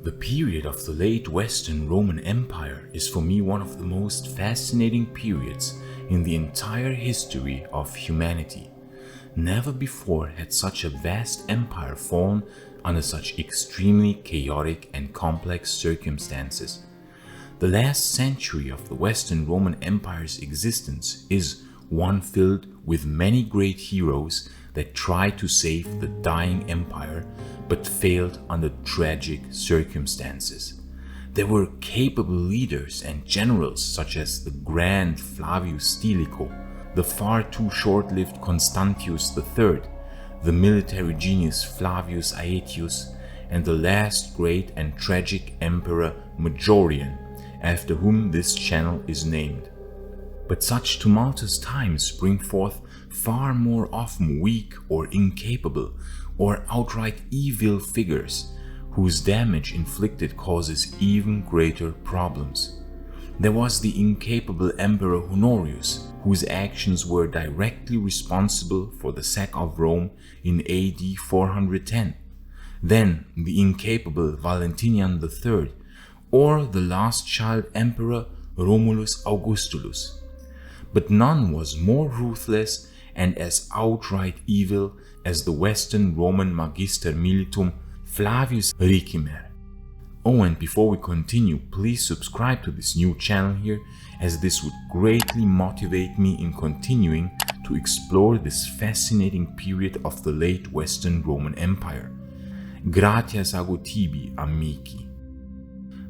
The period of the late Western Roman Empire is for me one of the most fascinating periods in the entire history of humanity. Never before had such a vast empire fallen under such extremely chaotic and complex circumstances. The last century of the Western Roman Empire's existence is one filled with many great heroes that tried to save the dying empire but failed under tragic circumstances. There were capable leaders and generals such as the grand Flavius Stilicho, the far too short-lived Constantius III, the military genius Flavius Aetius, and the last great and tragic emperor Majorian, after whom this channel is named. But such tumultuous times bring forth far more often weak or incapable or outright evil figures, whose damage inflicted causes even greater problems. There was the incapable Emperor Honorius, whose actions were directly responsible for the sack of Rome in AD 410. Then the incapable Valentinian III, or the last child Emperor Romulus Augustulus. But none was more ruthless and as outright evil as the Western Roman Magister Militum Flavius Ricimer. Oh, and before we continue, please subscribe to this new channel here, as this would greatly motivate me in continuing to explore this fascinating period of the late Western Roman Empire. Gratias ago tibi, amici.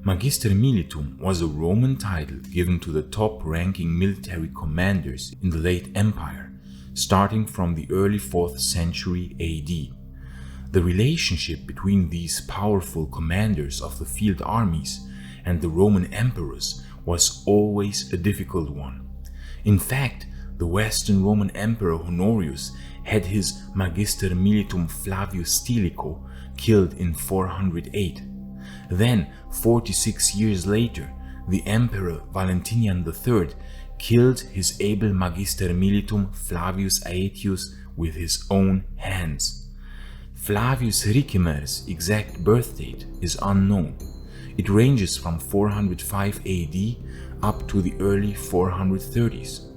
Magister Militum was a Roman title given to the top-ranking military commanders in the late Empire, starting from the early 4th century AD. The relationship between these powerful commanders of the field armies and the Roman emperors was always a difficult one. In fact, the Western Roman Emperor Honorius had his Magister Militum Flavius Stilicho killed in 408. Then, 46 years later, the Emperor Valentinian III killed his able Magister Militum Flavius Aetius with his own hands. Flavius Ricimer's exact birth date is unknown. It ranges from 405 AD up to the early 430s.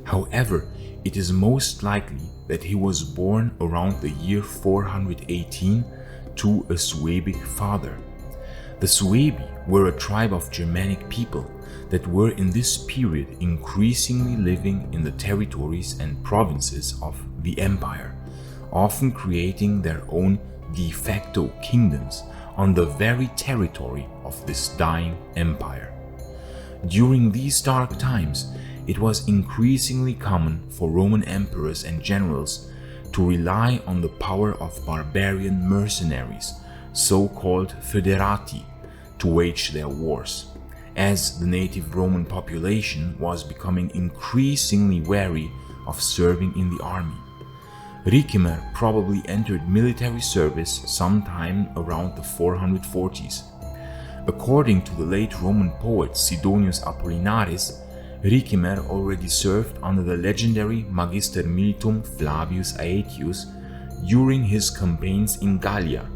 However, it is most likely that he was born around the year 418 to a Suebic father. The Suebi were a tribe of Germanic people that were in this period increasingly living in the territories and provinces of the empire, often creating their own de facto kingdoms on the very territory of this dying empire. During these dark times, it was increasingly common for Roman emperors and generals to rely on the power of barbarian mercenaries, so-called foederati, to wage their wars, as the native Roman population was becoming increasingly wary of serving in the army. Ricimer probably entered military service sometime around the 440s. According to the late Roman poet Sidonius Apollinaris, Ricimer already served under the legendary Magister Militum Flavius Aetius during his campaigns in Gallia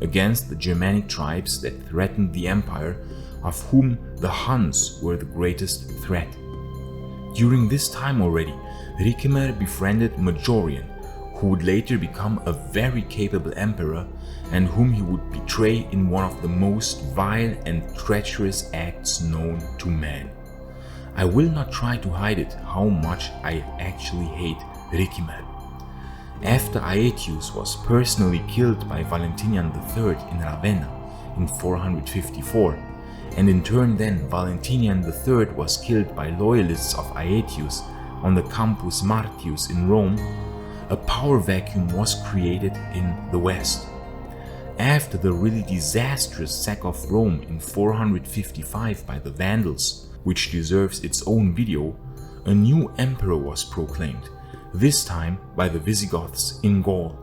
against the Germanic tribes that threatened the empire, of whom the Huns were the greatest threat. During this time already, Ricimer befriended Majorian, who would later become a very capable emperor and whom he would betray in one of the most vile and treacherous acts known to man. I will not try to hide it how much I actually hate Ricimer. After Aetius was personally killed by Valentinian III in Ravenna in 454, and in turn then Valentinian III was killed by loyalists of Aetius on the Campus Martius in Rome, a power vacuum was created in the West. After the really disastrous sack of Rome in 455 by the Vandals, which deserves its own video, a new emperor was proclaimed, this time by the Visigoths in Gaul.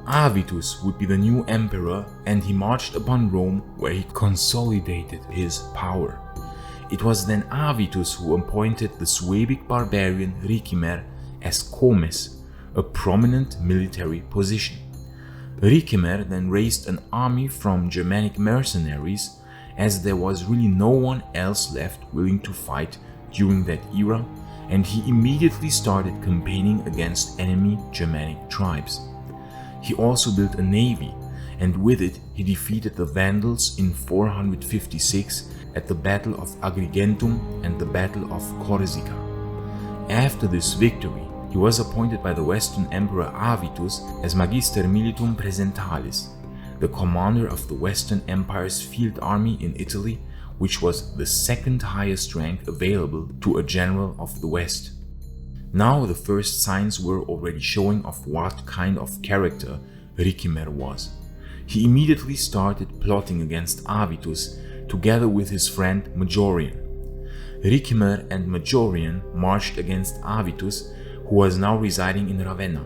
Avitus would be the new emperor, and he marched upon Rome, where he consolidated his power. It was then Avitus who appointed the Suebic barbarian Ricimer as comes, a prominent military position. Ricimer then raised an army from Germanic mercenaries, as there was really no one else left willing to fight during that era, and he immediately started campaigning against enemy Germanic tribes. He also built a navy, and with it he defeated the Vandals in 456 at the Battle of Agrigentum and the Battle of Corsica. After this victory, he was appointed by the Western Emperor Avitus as Magister Militum Presentalis, the commander of the Western Empire's field army in Italy, which was the second highest rank available to a general of the West. Now the first signs were already showing of what kind of character Ricimer was. He immediately started plotting against Avitus together with his friend Majorian. Ricimer and Majorian marched against Avitus, who was now residing in Ravenna.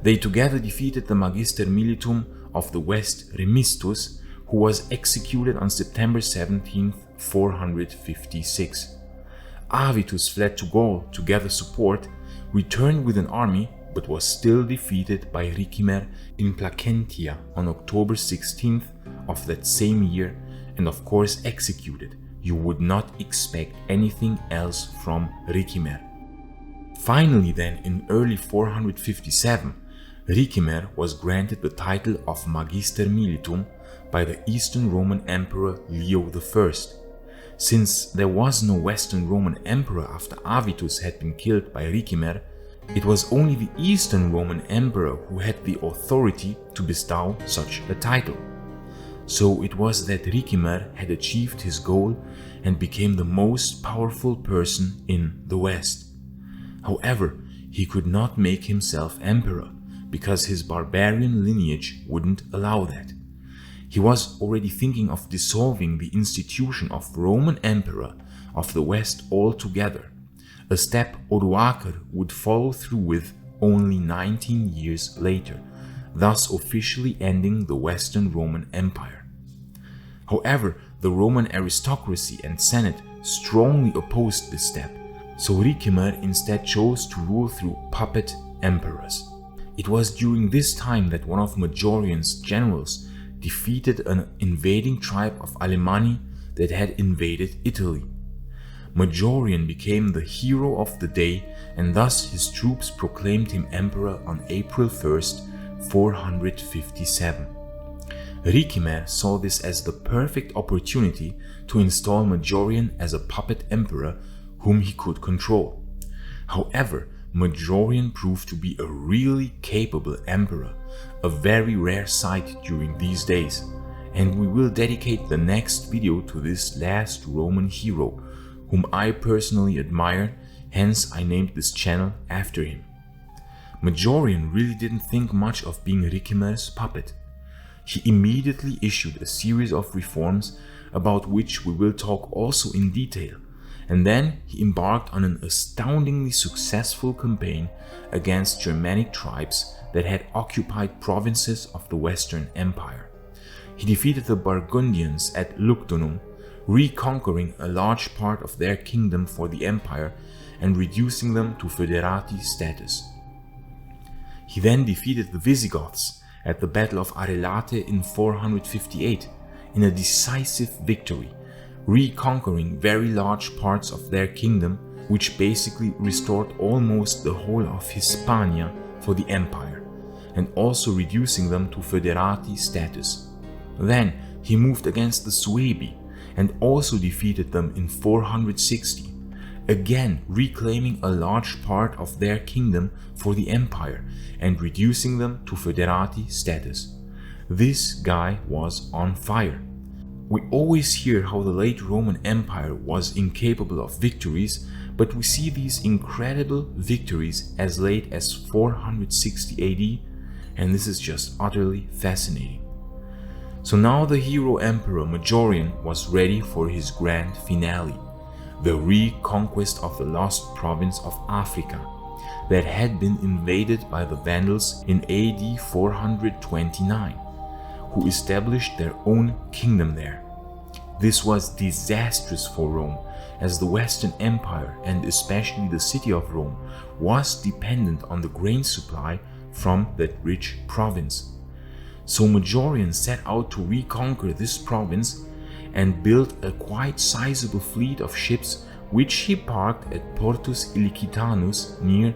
They together defeated the Magister Militum of the West Remistus, who was executed on September 17, 456. Avitus fled to Gaul to gather support, returned with an army, but was still defeated by Ricimer in Placentia on October 16th of that same year, and of course executed. You would not expect anything else from Ricimer. Finally then, in early 457, Ricimer was granted the title of Magister Militum by the Eastern Roman Emperor Leo I. Since there was no Western Roman Emperor after Avitus had been killed by Ricimer, it was only the Eastern Roman Emperor who had the authority to bestow such a title. So it was that Ricimer had achieved his goal and became the most powerful person in the West. However, he could not make himself emperor, because his barbarian lineage wouldn't allow that. He was already thinking of dissolving the institution of Roman Emperor of the West altogether, a step Odoacer would follow through with only 19 years later, thus officially ending the Western Roman Empire. However, the Roman aristocracy and Senate strongly opposed this step, so Ricimer instead chose to rule through puppet emperors. It was during this time that one of Majorian's generals defeated an invading tribe of Alemanni that had invaded Italy. Majorian became the hero of the day, and thus his troops proclaimed him emperor on April 1st, 457. Ricimer saw this as the perfect opportunity to install Majorian as a puppet emperor whom he could control. However, Majorian proved to be a really capable emperor, a very rare sight during these days, and we will dedicate the next video to this last Roman hero, whom I personally admire, hence I named this channel after him. Majorian really didn't think much of being Ricimer's puppet. He immediately issued a series of reforms about which we will talk also in detail, and then he embarked on an astoundingly successful campaign against Germanic tribes that had occupied provinces of the Western Empire. He defeated the Burgundians at Lugdunum, reconquering a large part of their kingdom for the empire and reducing them to foederati status. He then defeated the Visigoths at the Battle of Arelate in 458 in a decisive victory, reconquering very large parts of their kingdom, which basically restored almost the whole of Hispania for the empire, and also reducing them to foederati status. Then he moved against the Suebi and also defeated them in 460, again reclaiming a large part of their kingdom for the empire and reducing them to foederati status. This guy was on fire. We always hear how the late Roman Empire was incapable of victories, but we see these incredible victories as late as 460 AD, and this is just utterly fascinating. So now the hero emperor Majorian was ready for his grand finale, the reconquest of the lost province of Africa that had been invaded by the Vandals in AD 429. Who established their own kingdom there. This was disastrous for Rome, as the Western Empire, and especially the city of Rome, was dependent on the grain supply from that rich province. So Majorian set out to reconquer this province and built a quite sizable fleet of ships which he parked at Portus Ilicitanus near.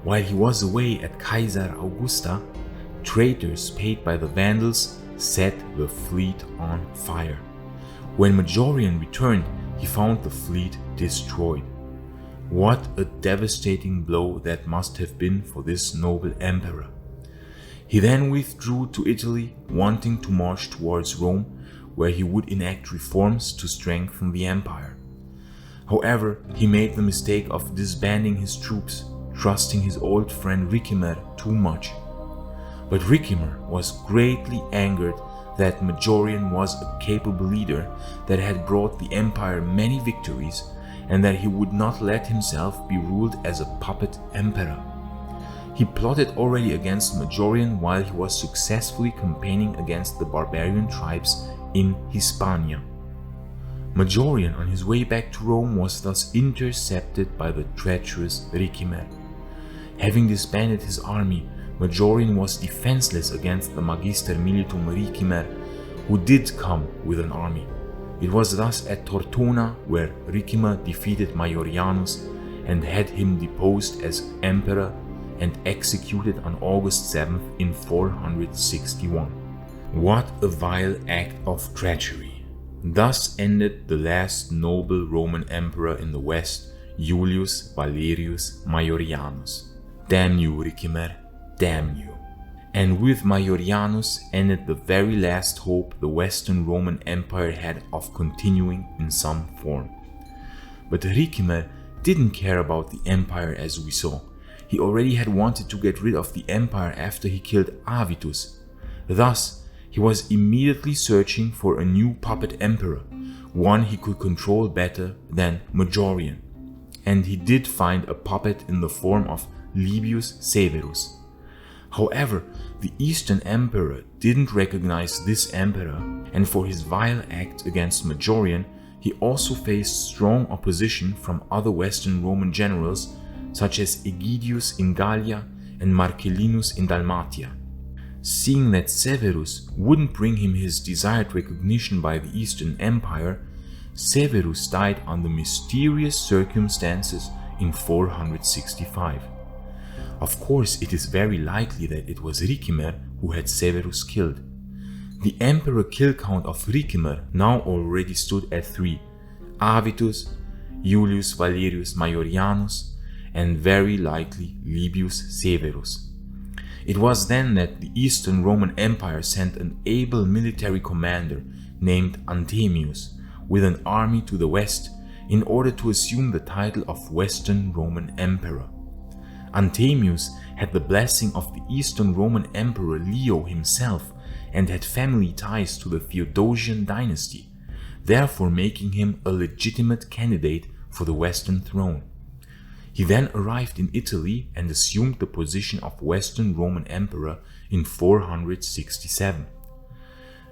While he was away at Caesar Augusta, traitors paid by the Vandals set the fleet on fire. When Majorian returned, he found the fleet destroyed. What a devastating blow that must have been for this noble emperor. He then withdrew to Italy, wanting to march towards Rome, where he would enact reforms to strengthen the empire. However, he made the mistake of disbanding his troops, trusting his old friend Ricimer too much. But Ricimer was greatly angered that Majorian was a capable leader that had brought the empire many victories, and that he would not let himself be ruled as a puppet emperor. He plotted already against Majorian while he was successfully campaigning against the barbarian tribes in Hispania. Majorian on his way back to Rome was thus intercepted by the treacherous Ricimer. Having disbanded his army, Majorian was defenseless against the Magister Militum Ricimer, who did come with an army. It was thus at Tortona where Ricimer defeated Maiorianus and had him deposed as emperor and executed on August 7th in 461. What a vile act of treachery! Thus ended the last noble Roman emperor in the West, Julius Valerius Maiorianus. Damn you, Ricimer, damn you. And with Maiorianus ended the very last hope the Western Roman Empire had of continuing in some form. But Ricimer didn't care about the empire as we saw. He already had wanted to get rid of the empire after he killed Avitus. Thus, he was immediately searching for a new puppet emperor, one he could control better than Majorian. And he did find a puppet in the form of Libius Severus. However, the Eastern Emperor didn't recognize this emperor, and for his vile act against Majorian, he also faced strong opposition from other Western Roman generals such as Aegidius in Gallia and Marcellinus in Dalmatia. Seeing that Severus wouldn't bring him his desired recognition by the Eastern Empire, Severus died under mysterious circumstances in 465. Of course, it is very likely that it was Ricimer who had Severus killed. The emperor kill count of Ricimer now already stood at 3: Avitus, Julius Valerius Maiorianus, and very likely Libius Severus. It was then that the Eastern Roman Empire sent an able military commander named Anthemius with an army to the west in order to assume the title of Western Roman Emperor. Anthemius had the blessing of the Eastern Roman Emperor Leo himself and had family ties to the Theodosian dynasty, therefore making him a legitimate candidate for the Western throne. He then arrived in Italy and assumed the position of Western Roman Emperor in 467.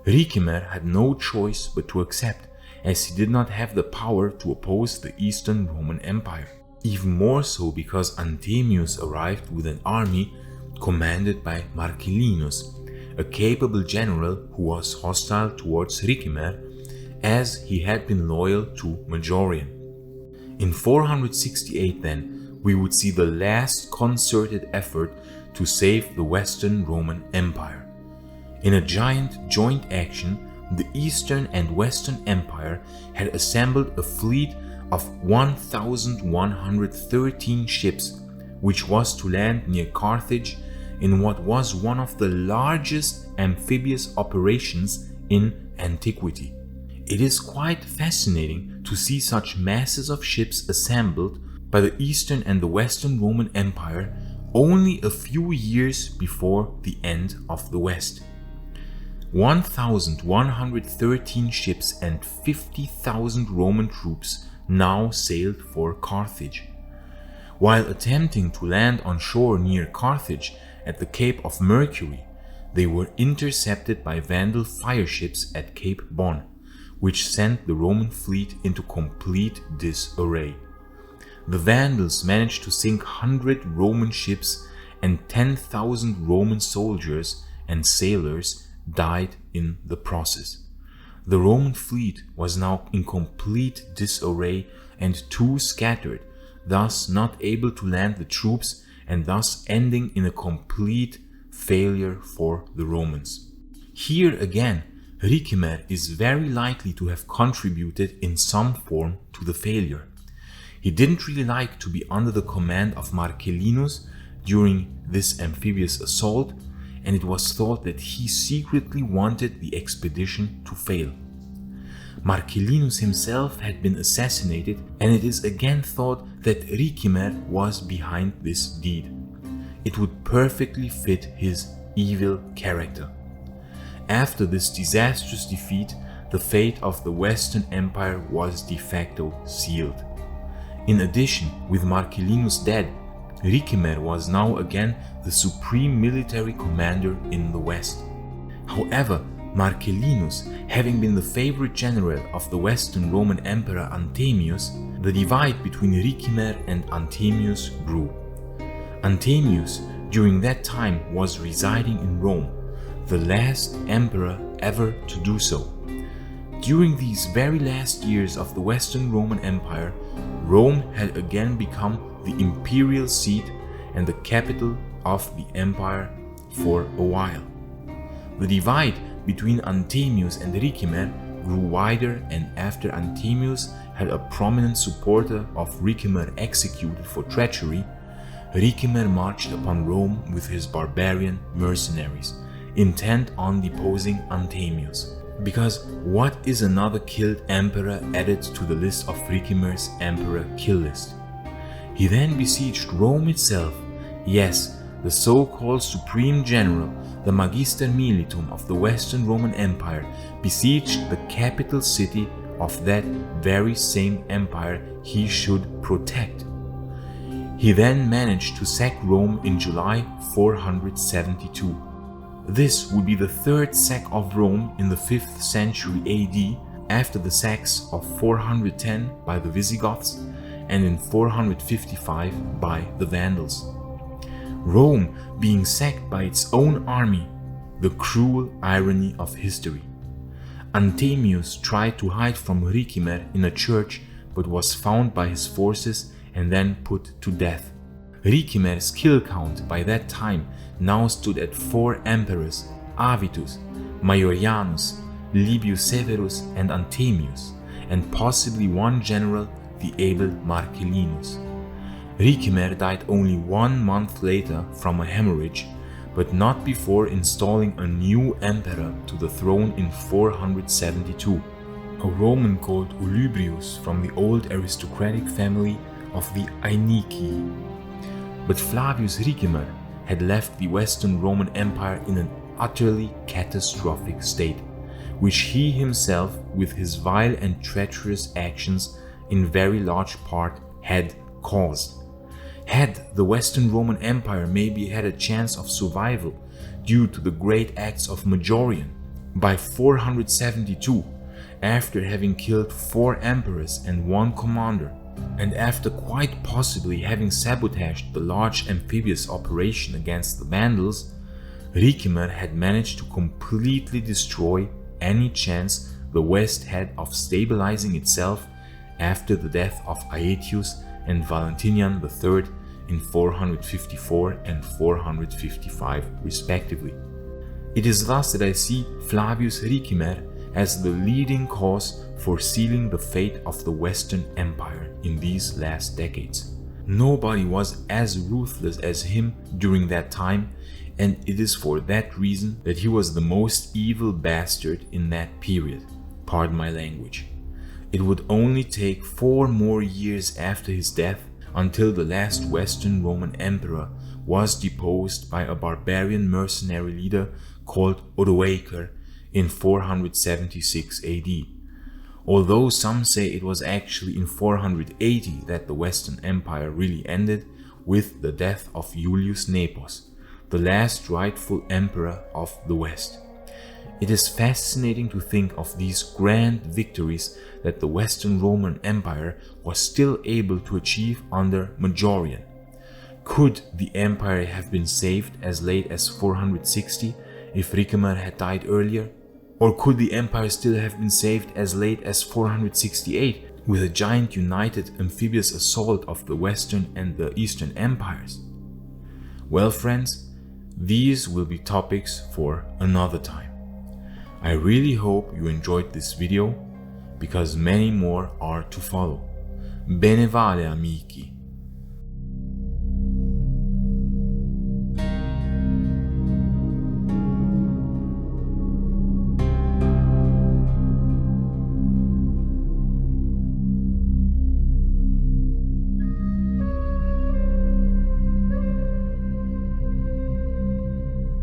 Ricimer had no choice but to accept, as he did not have the power to oppose the Eastern Roman Empire. Even more so because Anthemius arrived with an army commanded by Marcellinus, a capable general who was hostile towards Ricimer, as he had been loyal to Majorian. In 468 then, we would see the last concerted effort to save the Western Roman Empire. In a giant joint action, the Eastern and Western Empire had assembled a fleet of 1,113 ships, which was to land near Carthage in what was one of the largest amphibious operations in antiquity. It is quite fascinating to see such masses of ships assembled by the Eastern and the Western Roman Empire only a few years before the end of the West. 1,113 ships and 50,000 Roman troops now sailed for Carthage. While attempting to land on shore near Carthage at the Cape of Mercury, they were intercepted by Vandal fireships at Cape Bon, which sent the Roman fleet into complete disarray. The Vandals managed to sink 100 Roman ships and 10,000 Roman soldiers and sailors died in the process. The Roman fleet was now in complete disarray and too scattered, thus not able to land the troops and thus ending in a complete failure for the Romans. Here again, Ricimer is very likely to have contributed in some form to the failure. He didn't really like to be under the command of Marcellinus during this amphibious assault, and it was thought that he secretly wanted the expedition to fail. Marcellinus himself had been assassinated, and it is again thought that Ricimer was behind this deed. It would perfectly fit his evil character. After this disastrous defeat, the fate of the Western Empire was de facto sealed. In addition, with Marcellinus dead, Ricimer was now again the supreme military commander in the West. However, Marcellinus, having been the favorite general of the Western Roman Emperor Anthemius, the divide between Ricimer and Anthemius grew. Anthemius, during that time, was residing in Rome, the last emperor ever to do so. During these very last years of the Western Roman Empire, Rome had again become the imperial seat and the capital of the empire for a while. The divide between Anthemius and Ricimer grew wider, and after Anthemius had a prominent supporter of Ricimer executed for treachery, Ricimer marched upon Rome with his barbarian mercenaries, intent on deposing Anthemius. Because what is another killed emperor added to the list of Ricimer's emperor kill list? He then besieged Rome itself, yes, the so-called supreme general, the Magister Militum of the Western Roman Empire, besieged the capital city of that very same empire he should protect. He then managed to sack Rome in July 472. This would be the third sack of Rome in the 5th century AD, after the sacks of 410 by the Visigoths and in 455 by the Vandals. Rome being sacked by its own army, the cruel irony of history. Anthemius tried to hide from Ricimer in a church, but was found by his forces and then put to death. Ricimer's kill count by that time now stood at 4 emperors: Avitus, Maiorianus, Libius Severus and Anthemius, and possibly 1 general, the able Marcellinus. Ricimer died only 1 month later from a hemorrhage, but not before installing a new emperor to the throne in 472, a Roman called Olybrius from the old aristocratic family of the Aenici. But Flavius Ricimer had left the Western Roman Empire in an utterly catastrophic state, which he himself, with his vile and treacherous actions, in very large part had caused. Had the Western Roman Empire maybe had a chance of survival due to the great acts of Majorian, by 472, after having killed 4 emperors and 1 commander, and after quite possibly having sabotaged the large amphibious operation against the Vandals, Ricimer had managed to completely destroy any chance the West had of stabilizing itself after the death of Aetius and Valentinian III in 454 and 455 respectively. It is thus that I see Flavius Ricimer as the leading cause for sealing the fate of the Western Empire in these last decades. Nobody was as ruthless as him during that time, and it is for that reason that he was the most evil bastard in that period. Pardon my language. It would only take 4 more years after his death until the last Western Roman emperor was deposed by a barbarian mercenary leader called Odoacer in 476 AD. Although some say it was actually in 480 that the Western Empire really ended, with the death of Julius Nepos, the last rightful emperor of the West. It is fascinating to think of these grand victories that the Western Roman Empire was still able to achieve under Majorian. Could the empire have been saved as late as 460 if Ricimer had died earlier? Or could the empire still have been saved as late as 468 with a giant united amphibious assault of the Western and the Eastern empires? Well, friends, these will be topics for another time. I really hope you enjoyed this video, because many more are to follow. Bene vale, amici!